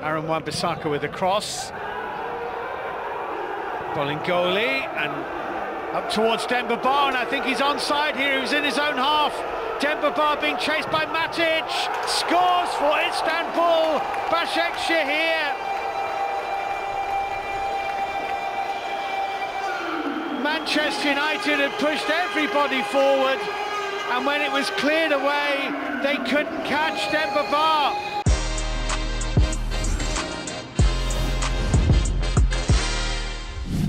Aaron Wan-Bissaka with a cross. Bolingoli and up towards Demba Ba, and I think he's onside here. He was in his own half. Demba Ba being chased by Matic. Scores for Istanbul. Başakşehir. Manchester United had pushed everybody forward, and when it was cleared away, they couldn't catch Demba Ba.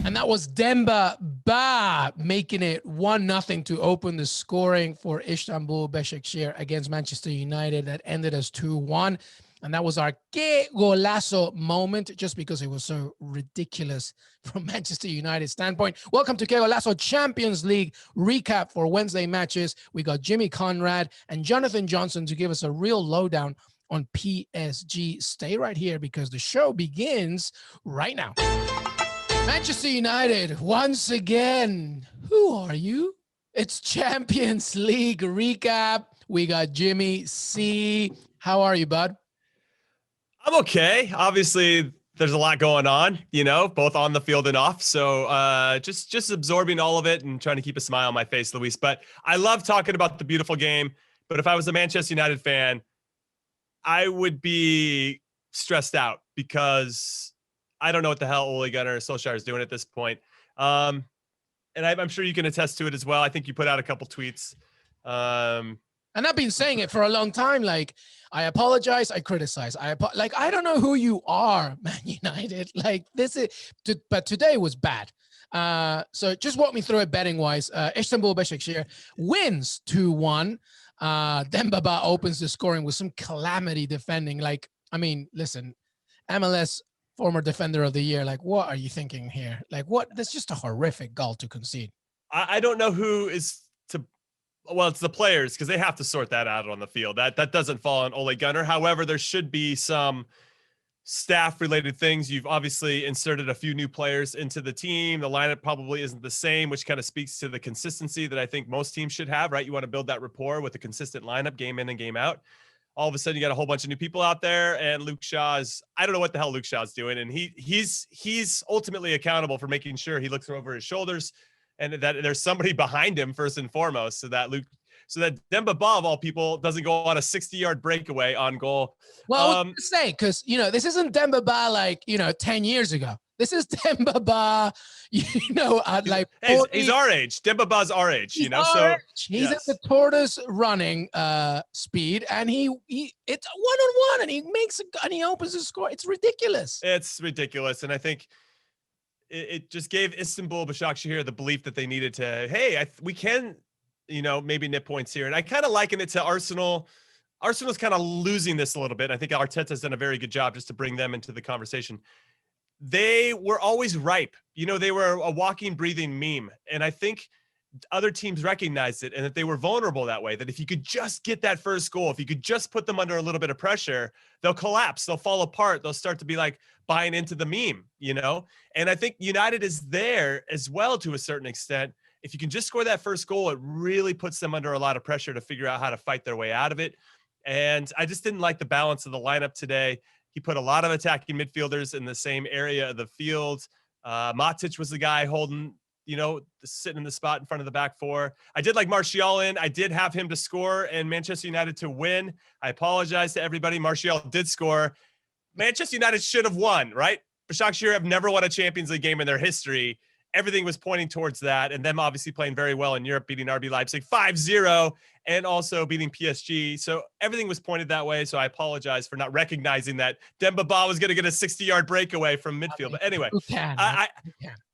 And that was Demba Ba making it 1-0 to open the scoring for Istanbul Başakşehir against Manchester United. That ended as 2-1. And that was our que golazo moment, just because it was so ridiculous from Manchester United's standpoint. Welcome to que golazo Champions League recap for Wednesday matches. We got Jimmy Conrad and Jonathan Johnson to give us a real lowdown on PSG. Stay right here because the show begins right now. Manchester United, once again. Who are you? It's Champions League recap. We got Jimmy C. How are you, bud? I'm okay. Obviously, there's a lot going on, you know, both on the field and off. So just absorbing all of it and trying to keep a smile on my face, Luis. But I love talking about the beautiful game. But if I was a Manchester United fan, I would be stressed out because I don't know what the hell Ole Gunnar Solskjaer is doing at this point. And I'm sure you can attest to it as well. I think you put out a couple tweets. And I've been saying it for a long time. Like, I apologize, I criticize. I don't know who you are, Man United. Like, but today was bad. So just walk me through it betting-wise. Istanbul Başakşehir wins 2-1. Demba Ba opens the scoring with some calamity defending. Like, I mean, listen, MLS former defender of the year. Like, what are you thinking here? Like, what? That's just a horrific goal to concede. I don't know who is to. Well, it's the players because they have to sort that out on the field. That doesn't fall on Ole Gunnar. However, there should be some staff-related things. You've obviously inserted a few new players into the team. The lineup probably isn't the same, which kind of speaks to the consistency that I think most teams should have, right? You want to build that rapport with a consistent lineup, game in and game out. All of a sudden, you got a whole bunch of new people out there, and Luke Shaw I don't know what the hell Luke Shaw is doing, and he's ultimately accountable for making sure he looks over his shoulders and that there's somebody behind him first and foremost, so that Demba Ba, of all people, doesn't go on a 60-yard breakaway on goal. Well, I was going to say, because, this isn't Demba Ba like, 10 years ago. This is Demba Ba, at like 40. He's our age. Demba Ba's our age, He's yes. At the tortoise running speed, and it's one-on-one, and he opens the score. It's ridiculous. It's ridiculous, and I think it just gave Istanbul Başakşehir the belief that they needed to, hey, we can, maybe nip points here. And I kind of liken it to Arsenal. Arsenal's kind of losing this a little bit. I think Arteta's done a very good job just to bring them into the conversation. They were always ripe. They were a walking, breathing meme. And I think other teams recognized it and that they were vulnerable that way, that if you could just get that first goal, if you could just put them under a little bit of pressure, they'll collapse. They'll fall apart. They'll start to be like buying into the meme, And I think United is there as well to a certain extent. If you can just score that first goal, it really puts them under a lot of pressure to figure out how to fight their way out of it. And I just didn't like the balance of the lineup today. He put a lot of attacking midfielders in the same area of the field. Matic was the guy holding, sitting in the spot in front of the back four. I did like Martial in. I did have him to score and Manchester United to win. I apologize to everybody. Martial did score. Manchester United should have won, right? Başakşehir have never won a Champions League game in their history. Everything was pointing towards that, and them obviously playing very well in Europe, beating RB Leipzig 5-0, and also beating PSG. So everything was pointed that way, so I apologize for not recognizing that Demba Ba was going to get a 60-yard breakaway from midfield. But anyway,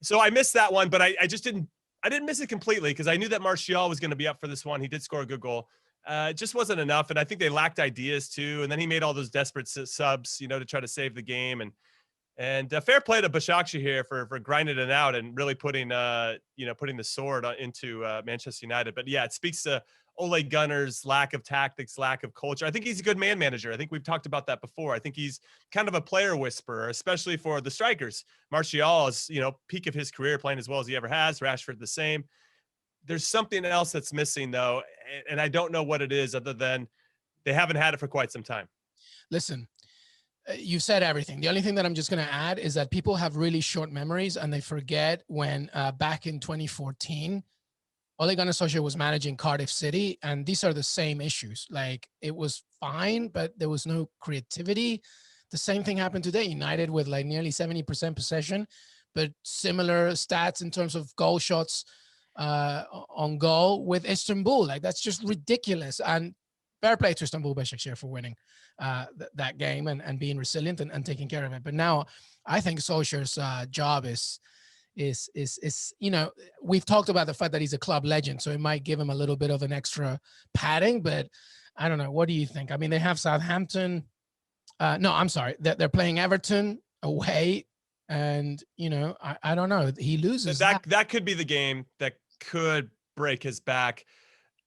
so I missed that one, but I didn't miss it completely because I knew that Martial was going to be up for this one. He did score a good goal. It just wasn't enough, and I think they lacked ideas too, and then he made all those desperate subs, to try to save the game, and fair play to Başakşehir for grinding it out and really putting the sword into Manchester United. But yeah, it speaks to Ole Gunnar's lack of tactics, lack of culture. I think he's a good man manager. I think we've talked about that before. I think he's kind of a player whisperer, especially for the strikers. Martial is, peak of his career, playing as well as he ever has. Rashford the same. There's something else that's missing though, and I don't know what it is other than they haven't had it for quite some time. Listen, You said everything. The only thing that I'm just going to add is that people have really short memories and they forget when back in 2014, Ole Gunnar Solskjaer was managing Cardiff City, and these are the same issues. Like, it was fine, but there was no creativity. The same thing happened today. United with like nearly 70% possession, but similar stats in terms of goal shots on goal with Istanbul. Like, that's just ridiculous. And fair play to Istanbul Besiktas for winning that game and being resilient and taking care of it. But now I think Solskjaer's job is, you know, we've talked about the fact that he's a club legend, so it might give him a little bit of an extra padding, but I don't know. What do you think? I mean, they have Southampton. No, I'm sorry. They're playing Everton away, and, you know, I don't know. He loses. That could be the game that could break his back.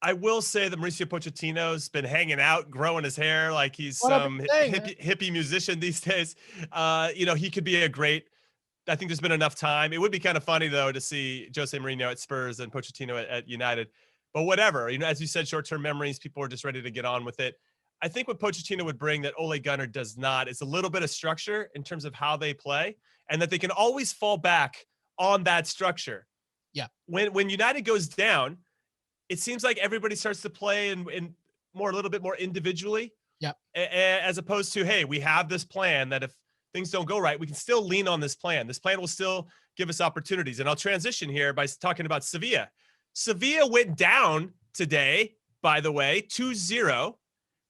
I will say that Mauricio Pochettino's been hanging out, growing his hair like he's some hippie musician these days. You know, he could be a great. I think there's been enough time. It would be kind of funny, though, to see Jose Mourinho at Spurs and Pochettino at United. But whatever, you know, as you said, short-term memories, people are just ready to get on with it. I think what Pochettino would bring that Ole Gunnar does not is a little bit of structure in terms of how they play, and that they can always fall back on that structure. Yeah. When United goes down, it seems like everybody starts to play in a little bit more individually. Yeah. As opposed to, hey, we have this plan that if things don't go right, we can still lean on this plan. This plan will still give us opportunities. And I'll transition here by talking about Sevilla. Sevilla went down today, by the way, 2-0.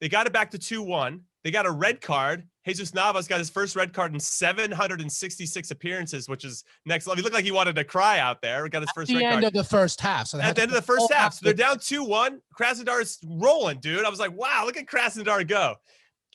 They got it back to 2-1. They got a red card. Jesus Navas got his first red card in 766 appearances, which is next level. He looked like he wanted to cry out there. Got his first red card. At the end of the first half. So at the end of the first half. So they're down 2-1. Krasnodar's rolling, dude. I was like, wow, look at Krasnodar go.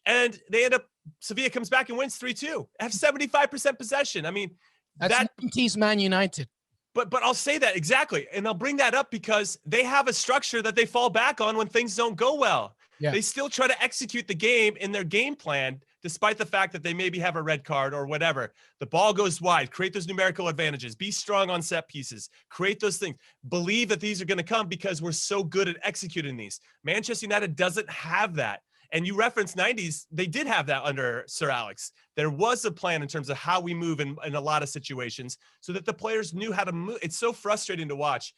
And they end up, Sevilla comes back and wins 3-2. Have 75% possession. I mean, that's 90s Man United. But I'll say that exactly. And I'll bring that up because they have a structure that they fall back on when things don't go well. Yeah. They still try to execute the game in their game plan, despite the fact that they maybe have a red card or whatever. The ball goes wide, create those numerical advantages, be strong on set pieces, create those things, believe that these are going to come because we're so good at executing these. Manchester United doesn't have that. And you referenced 90s, they did have that under Sir Alex. There was a plan in terms of how we move in a lot of situations so that the players knew how to move. It's so frustrating to watch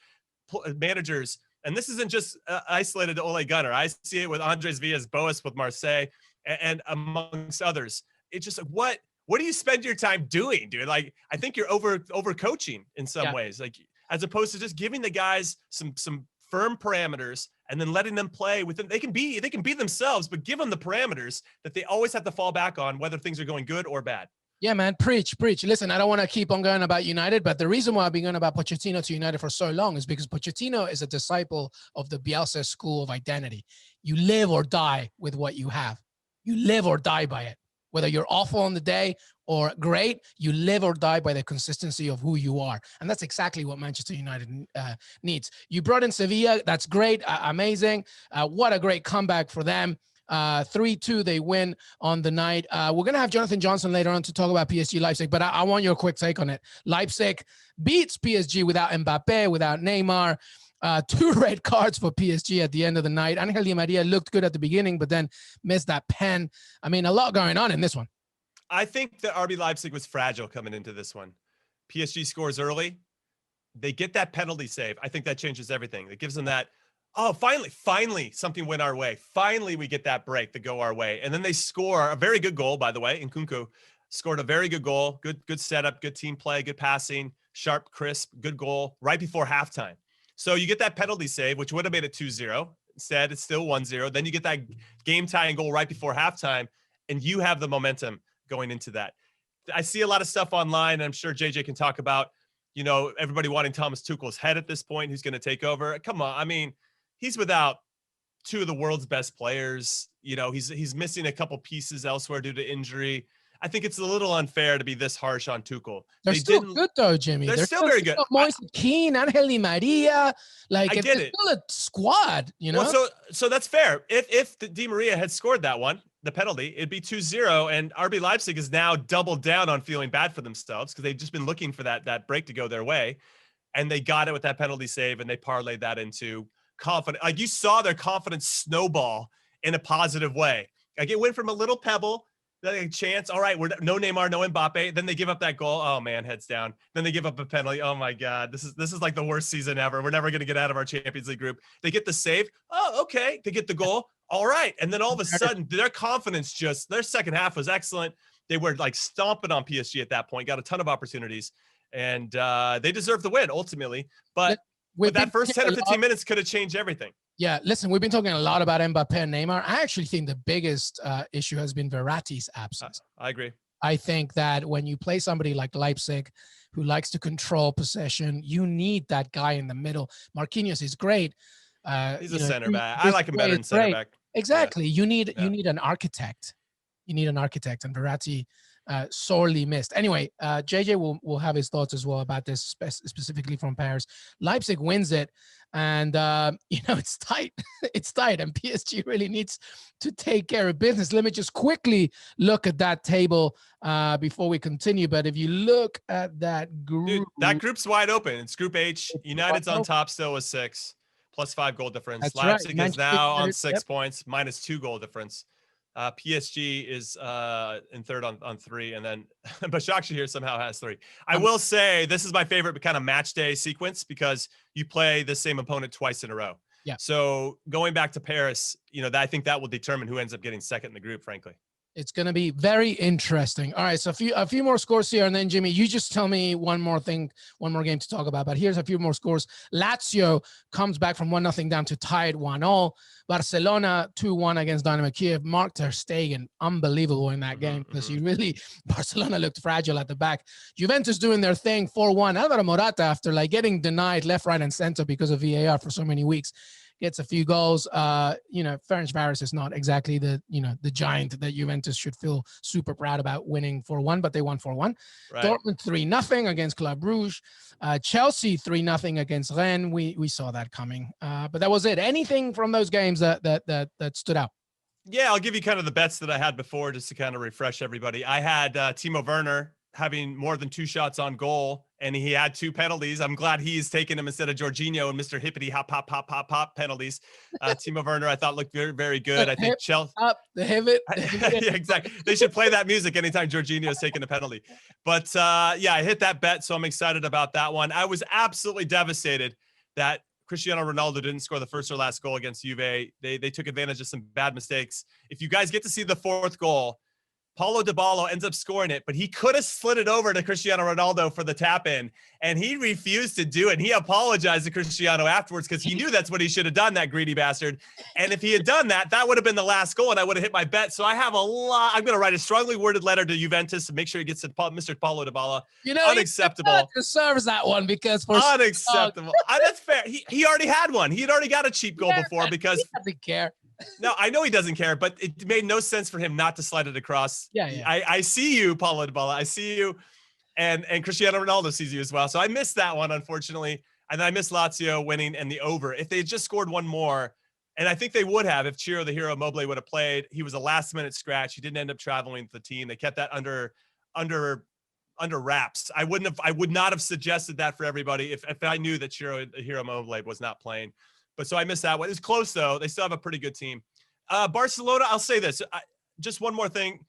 managers. And this isn't just isolated to Ole Gunnar. I see it with Andres Villas-Boas with Marseille and amongst others. It's just like, what do you spend your time doing, dude? Like, I think you're over coaching in some ways, like as opposed to just giving the guys some firm parameters and then letting them play with them. They can be themselves, but give them the parameters that they always have to fall back on, whether things are going good or bad. Yeah, man, preach. Listen, I don't want to keep on going about United, but the reason why I've been going about Pochettino to United for so long is because Pochettino is a disciple of the Bielsa school of identity. You live or die with what you have. You live or die by it. Whether you're awful on the day or great, you live or die by the consistency of who you are. And that's exactly what Manchester United needs. You brought in Sevilla. That's great. Amazing. What a great comeback for them. 3-2, they win on the night. We're going to have Jonathan Johnson later on to talk about PSG Leipzig, but I want your quick take on it. Leipzig beats PSG without Mbappe, without Neymar. 2 red cards for PSG at the end of the night. Angel Di Maria looked good at the beginning, but then missed that pen. I mean, a lot going on in this one. I think that RB Leipzig was fragile coming into this one. PSG scores early. They get that penalty save. I think that changes everything. It gives them that, oh, finally, something went our way. Finally, we get that break to go our way. And then they score a very good goal, by the way. Nkunku scored a very good goal. Good setup, good team play, good passing, sharp, crisp, good goal right before halftime. So you get that penalty save, which would have made it 2-0. Instead, it's still 1-0. Then you get that game-tying goal right before halftime, and you have the momentum going into that. I see a lot of stuff online, and I'm sure JJ can talk about, you know, everybody wanting Thomas Tuchel's head at this point, who's going to take over. Come on. I mean, he's without 2 of the world's best players. You know, he's missing a couple pieces elsewhere due to injury. I think it's a little unfair to be this harsh on Tuchel. They're still good though, Jimmy. They're still very good. Moise Kean, Angel Di Maria, like it's still a squad, you know. Well, so that's fair. If Di Maria had scored that one, the penalty, it'd be 2-0, and RB Leipzig is now doubled down on feeling bad for themselves because they've just been looking for that break to go their way, and they got it with that penalty save, and they parlayed that into confidence. Like, you saw their confidence snowball in a positive way. Like, it went from a little pebble That chance. All right, we're no Neymar, no Mbappe. Then they give up that goal. Oh man, heads down. Then they give up a penalty. Oh my God, this is like the worst season ever. We're never gonna get out of our Champions League group. They get the save. Oh, okay. They get the goal. All right, and then all of a sudden, their confidence their second half was excellent. They were like stomping on PSG at that point. Got a ton of opportunities, and they deserved the win ultimately. But that first 10 or 15 minutes could have changed everything. Yeah, listen, we've been talking a lot about Mbappe and Neymar. I actually think the biggest issue has been Verratti's absence. I agree. I think that when you play somebody like Leipzig, who likes to control possession, you need that guy in the middle. Marquinhos is great. He's a center back. I like him better than center back. Exactly. Yeah. You need an architect. You need an architect, and Verratti sorely missed. Anyway, JJ will have his thoughts as well about this, specifically from Paris. Leipzig wins it, and it's tight. It's tight, and PSG really needs to take care of business. Let me just quickly look at that table before we continue. But if you look at that group, dude, that group's wide open. It's Group H. United's on top still with 6, +5 goal difference. That's Leipzig right. is now on 6 points, -2 goal difference. PSG is in third on 3, and then Başakşehir somehow has 3. I will say this is my favorite kind of match day sequence because you play the same opponent twice in a row. Yeah. So going back to Paris, I think that will determine who ends up getting second in the group, frankly. It's going to be very interesting. All right, so a few more scores here, and then Jimmy, you just tell me one more game to talk about. But here's a few more scores. Lazio comes back from 1-0 down to tied 1-1. Barcelona 2-1 against Dynamo Kiev. Mark ter Stegen, unbelievable in that game because Barcelona looked fragile at the back. Juventus doing their thing 4-1. Alvaro Morata, after getting denied left, right, and center because of VAR for so many weeks, gets a few goals. Ferencvaros is not exactly the giant that Juventus should feel super proud about winning 4-1, but they won 4-1. Right. Dortmund 3-0 against Club Brugge. Chelsea 3-0 against Rennes. We saw that coming, but that was it. Anything from those games that stood out? Yeah, I'll give you kind of the bets that I had before just to kind of refresh everybody. I had Timo Werner having more than 2 shots on goal, and he had 2 penalties. I'm glad he's taking them instead of Jorginho and Mr. Hippity hop pop pop pop pop penalties. Timo Werner I thought looked very, very good. I think Chelsea up the Hibbit. Yeah, exactly. They should play that music anytime Jorginho is taking a penalty. But I hit that bet, so I'm excited about that one. I was absolutely devastated that Cristiano Ronaldo didn't score the first or last goal against Juve. They took advantage of some bad mistakes. If you guys get to see the 4th goal, Paulo Dybala ends up scoring it, but he could have slid it over to Cristiano Ronaldo for the tap in, and he refused to do it. And he apologized to Cristiano afterwards because he knew that's what he should have done, that greedy bastard. And if he had done that, that would have been the last goal, and I would have hit my bet. So I have I'm going to write a strongly worded letter to Juventus to make sure he gets to Mr. Paulo Dybala. Unacceptable. He deserves that one because unacceptable. That's fair. He already had one. He had already got a cheap goal before because he doesn't care. No, I know he doesn't care, but it made no sense for him not to slide it across. Yeah. I see you, Paulo Dybala. I see you, and Cristiano Ronaldo sees you as well. So I missed that one, unfortunately. And then I missed Lazio winning and the over. If they had just scored one more, and I think they would have if Ciro the Hero Immobile would have played. He was a last-minute scratch. He didn't end up traveling with the team. They kept that under wraps. I would not have suggested that for everybody if I knew that Ciro the Hero Immobile was not playing. But so I missed that one. It was close, though. They still have a pretty good team. Barcelona, I'll say this. Just one more thing.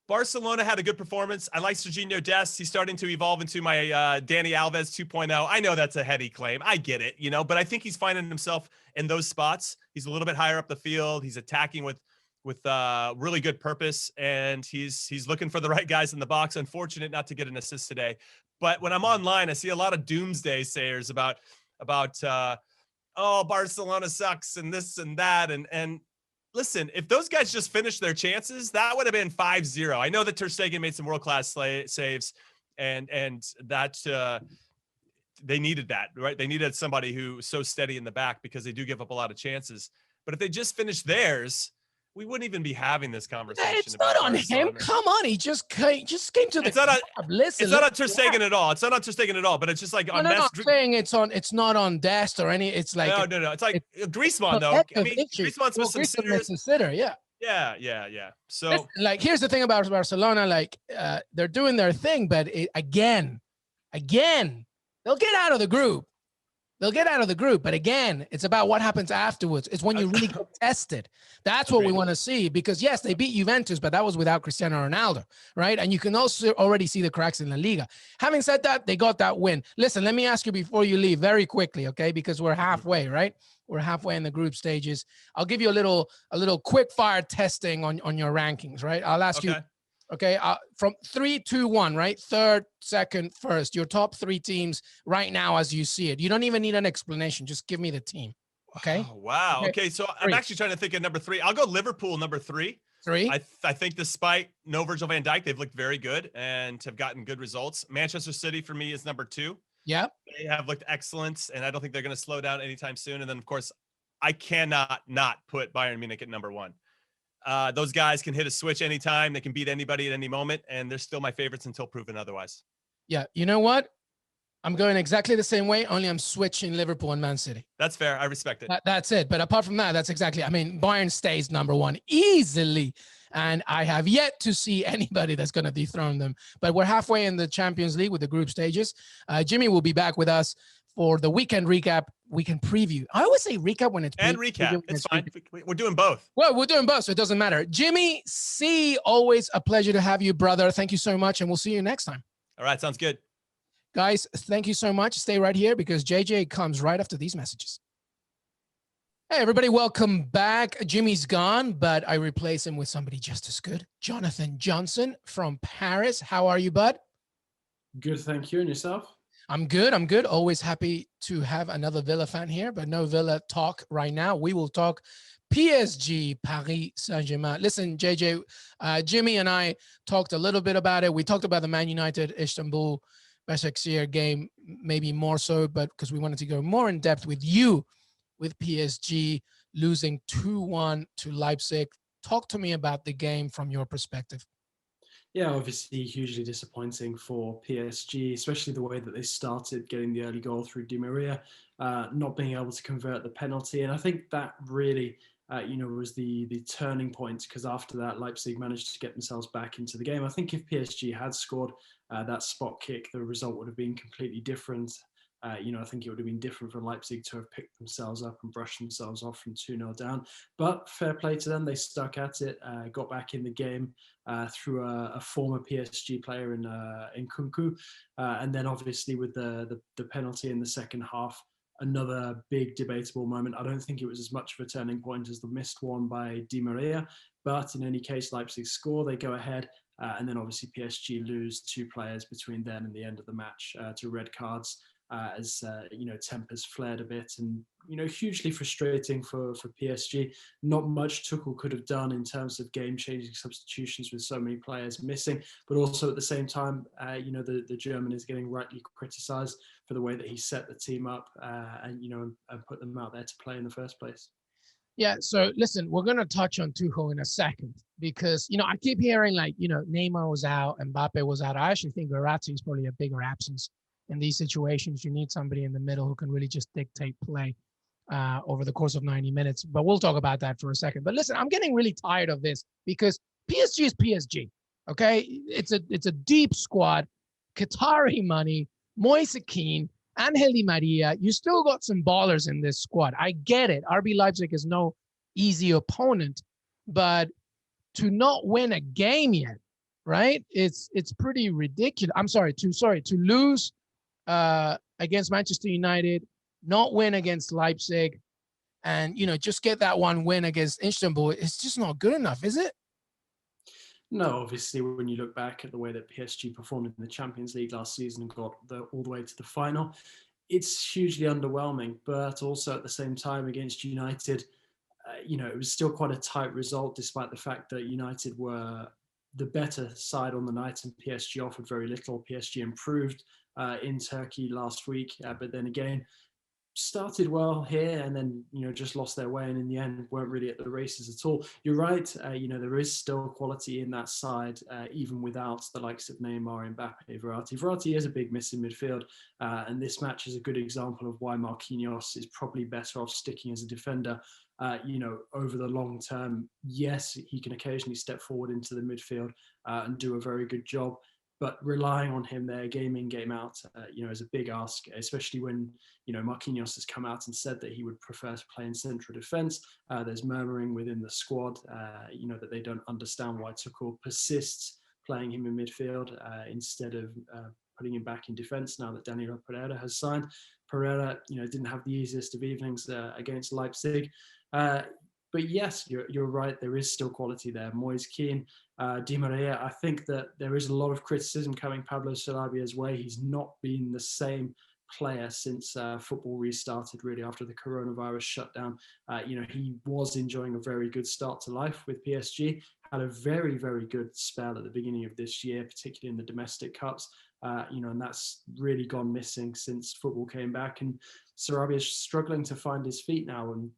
Barcelona had a good performance. I like Serginho Dest. He's starting to evolve into my Dani Alves 2.0. I know that's a heady claim. I get it, but I think he's finding himself in those spots. He's a little bit higher up the field. He's attacking with really good purpose, and he's looking for the right guys in the box. Unfortunate not to get an assist today. But when I'm online, I see a lot of doomsday sayers about Barcelona sucks and this and that. And listen, if those guys just finished their chances, that would have been 5-0. I know that ter Stegen made some world-class saves and that they needed that, right? They needed somebody who's so steady in the back because they do give up a lot of chances. But if they just finished theirs, we wouldn't even be having this conversation. It's not on him. Come on, he just came to the. It's not on ter Stegen at all. It's not on ter Stegen at all. But it's just like on. I'm not saying it's not on Dest or any. It's like no. It's like Griezmann though. I mean, Griezmann's with some sitter. Yeah. So listen, here's the thing about Barcelona. They're doing their thing, but again, they'll get out of the group. They'll get out of the group. But again, it's about what happens afterwards. It's when you really get tested. That's what we want to see, because yes, they beat Juventus, but that was without Cristiano Ronaldo, right? And you can also already see the cracks in La Liga. Having said that, they got that win. Listen, let me ask you before you leave very quickly, okay? Because we're halfway, right? We're halfway in the group stages. I'll give you a little quick fire testing on your rankings, right? I'll ask you. Okay, from 3, 2, 1, right? Third, second, first. Your top 3 teams right now as you see it. You don't even need an explanation. Just give me the team. Okay. Oh, wow. Okay, so I'm actually trying to think of number 3. I'll go Liverpool number 3. 3. I think despite no Virgil van Dijk, they've looked very good and have gotten good results. Manchester City for me is number 2. Yeah. They have looked excellent, and I don't think they're going to slow down anytime soon. And then, of course, I cannot not put Bayern Munich at number 1. Those guys can hit a switch anytime. They can beat anybody at any moment, and they're still my favorites until proven otherwise. Yeah, you know what? I'm going exactly the same way, only I'm switching Liverpool and Man City. That's fair. I respect it. That's it. But apart from that, that's exactly, I mean, Bayern stays number 1 easily, and I have yet to see anybody that's going to dethrone them. But we're halfway in the Champions League with the group stages. Jimmy will be back with us for the weekend recap, weekend preview. I always say recap when it's recap. It's fine. We're doing both. Well, we're doing both, so it doesn't matter. Jimmy C, always a pleasure to have you, brother. Thank you so much, and we'll see you next time. All right, sounds good. Guys, thank you so much. Stay right here because JJ comes right after these messages. Hey, everybody, welcome back. Jimmy's gone, but I replace him with somebody just as good. Jonathan Johnson from Paris. How are you, bud? Good, thank you. And yourself? I'm good. I'm good. Always happy to have another Villa fan here, but no Villa talk right now. We will talk PSG, Paris Saint-Germain. Listen, JJ, Jimmy and I talked a little bit about it. We talked about the Man United Istanbul Başakşehir game, maybe more so, but because we wanted to go more in depth with you, with PSG losing 2-1 to Leipzig. Talk to me about the game from your perspective. Yeah, obviously hugely disappointing for PSG, especially the way that they started getting the early goal through Di Maria, not being able to convert the penalty. And I think that really, was the turning point, because after that, Leipzig managed to get themselves back into the game. I think if PSG had scored that spot kick, the result would have been completely different. I think it would have been different for Leipzig to have picked themselves up and brushed themselves off from 2-0 down. But fair play to them. They stuck at it, got back in the game through a former PSG player in Nkunku. And then obviously with the penalty in the second half, another big debatable moment. I don't think it was as much of a turning point as the missed one by Di Maria. But in any case, Leipzig score, they go ahead. And then obviously PSG lose 2 players between then and the end of the match to red cards. As tempers flared a bit, and hugely frustrating for PSG. Not much Tuchel could have done in terms of game-changing substitutions with so many players missing, but also at the same time, the German is getting rightly criticised for the way that he set the team up and put them out there to play in the first place. Yeah, so listen, we're going to touch on Tuchel in a second because, I keep hearing Neymar was out, Mbappe was out. I actually think Verratti is probably a bigger absence. In these situations, you need somebody in the middle who can really just dictate play over the course of 90 minutes. But we'll talk about that for a second. But listen, I'm getting really tired of this because PSG is PSG, okay? It's a deep squad, Qatari money, Moise Kean, Angel Di Maria. You still got some ballers in this squad. I get it. RB Leipzig is no easy opponent, but to not win a game yet, right? It's pretty ridiculous. To lose against Manchester United, not win against Leipzig, and just get that one win against Istanbul. It's just not good enough, is it? No, obviously, when you look back at the way that PSG performed in the Champions League last season and got all the way to the final, it's hugely underwhelming. But also at the same time against United, it was still quite a tight result, despite the fact that United were the better side on the night and PSG offered very little. PSG improved in Turkey last week, but then again, started well here and then, just lost their way and in the end weren't really at the races at all. You're right, there is still quality in that side, even without the likes of Neymar, Mbappe, Verratti. Verratti is a big miss in midfield, and this match is a good example of why Marquinhos is probably better off sticking as a defender. Over the long term, yes, he can occasionally step forward into the midfield and do a very good job. but relying on him there game in, game out, is a big ask, especially when, Marquinhos has come out and said that he would prefer to play in central defence. There's murmuring within the squad, that they don't understand why Tuchel persists playing him in midfield instead of putting him back in defence now that Danilo Pereira has signed. Pereira, didn't have the easiest of evenings against Leipzig. But yes, you're right. There is still quality there. Moise Kean, Di Maria. I think that there is a lot of criticism coming Pablo Sarabia's way. He's not been the same player since football restarted, really, after the coronavirus shutdown. He was enjoying a very good start to life with PSG, had a very, very good spell at the beginning of this year, particularly in the domestic cups, and that's really gone missing since football came back. And Sarabia is struggling to find his feet now. And,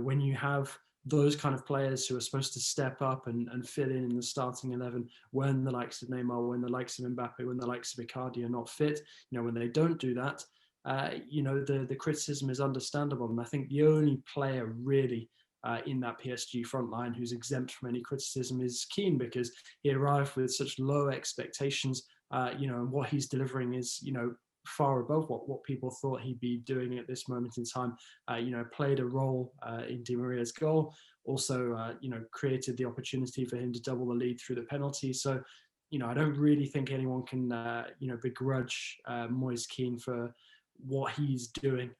when you have those kind of players who are supposed to step up and fill in the starting 11 when the likes of Neymar, when the likes of Mbappe, when the likes of Icardi are not fit, when they don't do that, the criticism is understandable. And I think the only player really in that PSG front line who's exempt from any criticism is Keane, because he arrived with such low expectations, and what he's delivering is, far above what people thought he'd be doing at this moment in time. Played a role in Di Maria's goal, also, created the opportunity for him to double the lead through the penalty. So, I don't really think anyone can, begrudge Moise Kean for what he's doing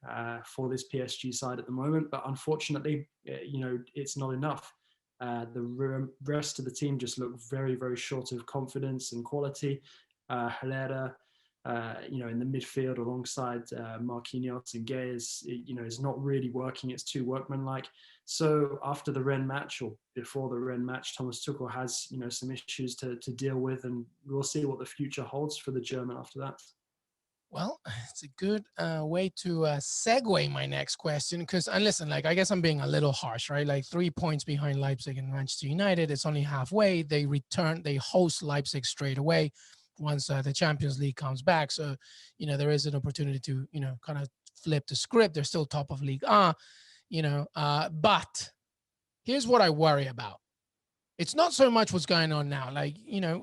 for this PSG side at the moment. But unfortunately, it's not enough. The rest of the team just look very, very short of confidence and quality. Herrera, in the midfield alongside Marquinhos and Gay is not really working. It's too workmanlike. So after the Rennes match, or before the Rennes match, Thomas Tuchel has, some issues to deal with, and we'll see what the future holds for the German after that. Well, it's a good way to segue my next question, because, and listen, I guess I'm being a little harsh, right? 3 points behind Leipzig and Manchester United. It's only halfway. They host Leipzig straight away once the Champions League comes back. So, there is an opportunity to, kind of flip the script. They're still top of League but here's what I worry about. It's not so much what's going on now.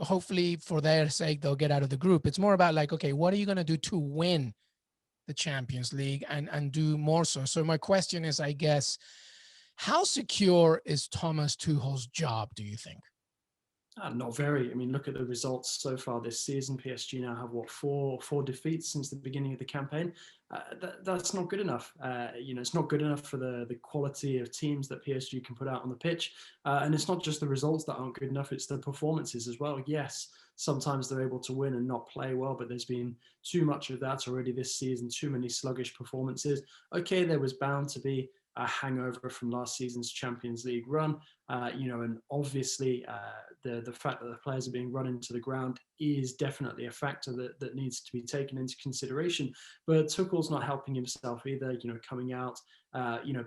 Hopefully for their sake, they'll get out of the group. It's more about okay, what are you going to do to win the Champions League and do more so? So my question is, I guess, how secure is Thomas Tuchel's job, do you think? Not very. I mean, look at the results so far this season. PSG now have four defeats since the beginning of the campaign. That's not good enough. It's not good enough for the quality of teams that PSG can put out on the pitch. And it's not just the results that aren't good enough, it's the performances as well. Yes, sometimes they're able to win and not play well, but there's been too much of that already this season, too many sluggish performances. Okay, there was bound to be a hangover from last season's Champions League run, and obviously the fact that the players are being run into the ground is definitely a factor that needs to be taken into consideration. But Tuchel's not helping himself either, coming out,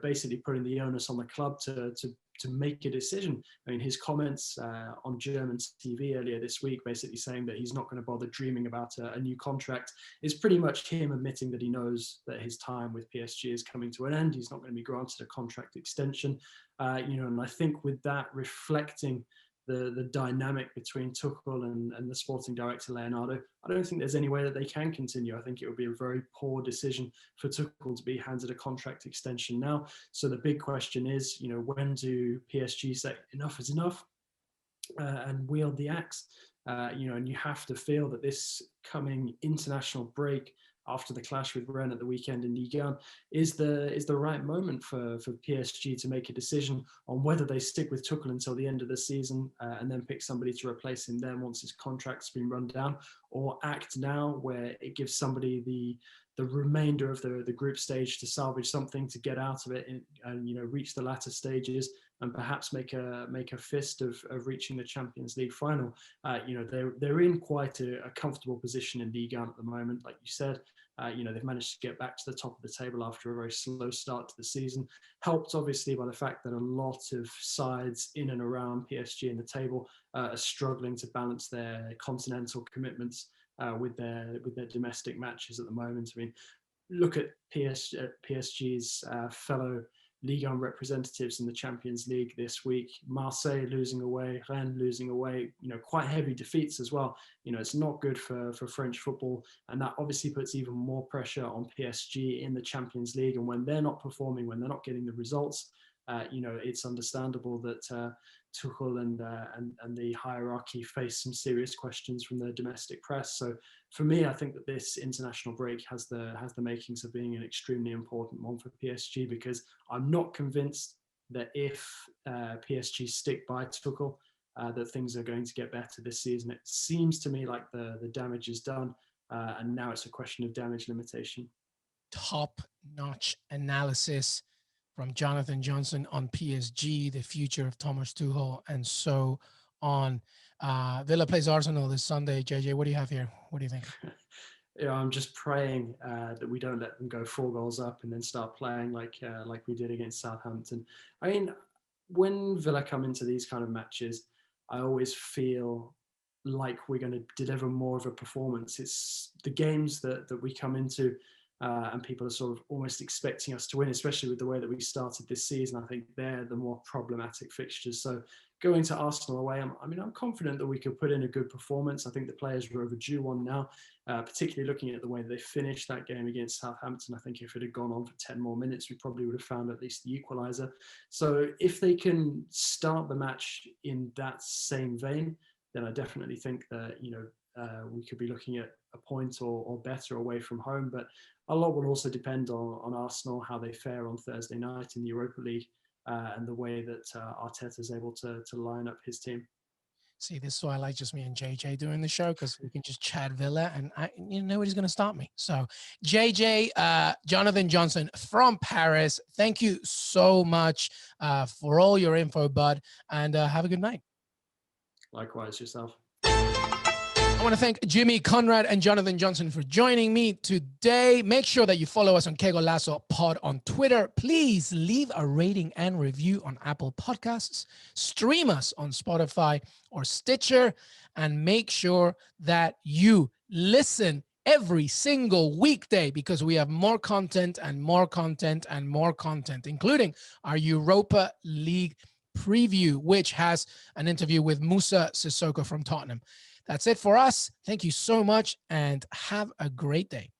basically putting the onus on the club to make a decision. I mean, his comments on German TV earlier this week, basically saying that he's not going to bother dreaming about a new contract, is pretty much him admitting that he knows that his time with PSG is coming to an end. He's not going to be granted a contract extension. And I think with that reflecting the dynamic between Tuchel and the sporting director, Leonardo, I don't think there's any way that they can continue. I think it would be a very poor decision for Tuchel to be handed a contract extension now. So the big question is, when do PSG say enough is enough and wield the axe? And you have to feel that this coming international break after the clash with Rennes at the weekend in Ligue 1 is the right moment for PSG to make a decision on whether they stick with Tuchel until the end of the season and then pick somebody to replace him then once his contract's been run down, or act now where it gives somebody the remainder of the group stage to salvage something, to get out of it and reach the latter stages and perhaps make a fist of reaching the Champions League final. They're in quite a comfortable position in Ligue 1 at the moment, like you said. They've managed to get back to the top of the table after a very slow start to the season, helped obviously by the fact that a lot of sides in and around PSG in the table are struggling to balance their continental commitments with their domestic matches at the moment. I mean, look at PSG's fellow Ligue 1 representatives in the Champions League this week. Marseille losing away, Rennes losing away, quite heavy defeats as well. It's not good for French football. And that obviously puts even more pressure on PSG in the Champions League. And when they're not performing, when they're not getting the results, it's understandable that Tuchel and the hierarchy face some serious questions from the domestic press. So for me, I think that this international break has the makings of being an extremely important one for PSG, because I'm not convinced that if PSG stick by Tuchel, that things are going to get better this season. It seems to me like the damage is done, and now it's a question of damage limitation. Top-notch analysis from Jonathan Johnson on PSG, the future of Thomas Tuchel, and so on. Villa plays Arsenal this Sunday. JJ, what do you have here? What do you think? I'm just praying that we don't let them go 4 goals up and then start playing like we did against Southampton. I mean, when Villa come into these kind of matches, I always feel like we're going to deliver more of a performance. It's the games that we come into and people are sort of almost expecting us to win, especially with the way that we started this season. I think they're the more problematic fixtures. So going to Arsenal away, I'm confident that we could put in a good performance. I think the players are overdue one now, particularly looking at the way they finished that game against Southampton. I think if it had gone on for 10 more minutes, we probably would have found at least the equaliser. So if they can start the match in that same vein, then I definitely think that, we could be looking at a point or better away from home. But a lot will also depend on Arsenal, how they fare on Thursday night in the Europa League, and the way that Arteta is able to line up his team. See, this is why I like just me and JJ doing the show, because we can just chat Villa and nobody's going to stop me. So JJ, Jonathan Johnson from Paris, thank you so much for all your info, bud, and have a good night. Likewise, yourself. I want to thank Jimmy Conrad and Jonathan Johnson for joining me today. Make sure that you follow us on Que Golazo Pod on Twitter. Please leave a rating and review on Apple Podcasts. Stream us on Spotify or Stitcher. And make sure that you listen every single weekday, because we have more content and more content and more content, including our Europa League preview, which has an interview with Moussa Sissoko from Tottenham. That's it for us. Thank you so much and have a great day.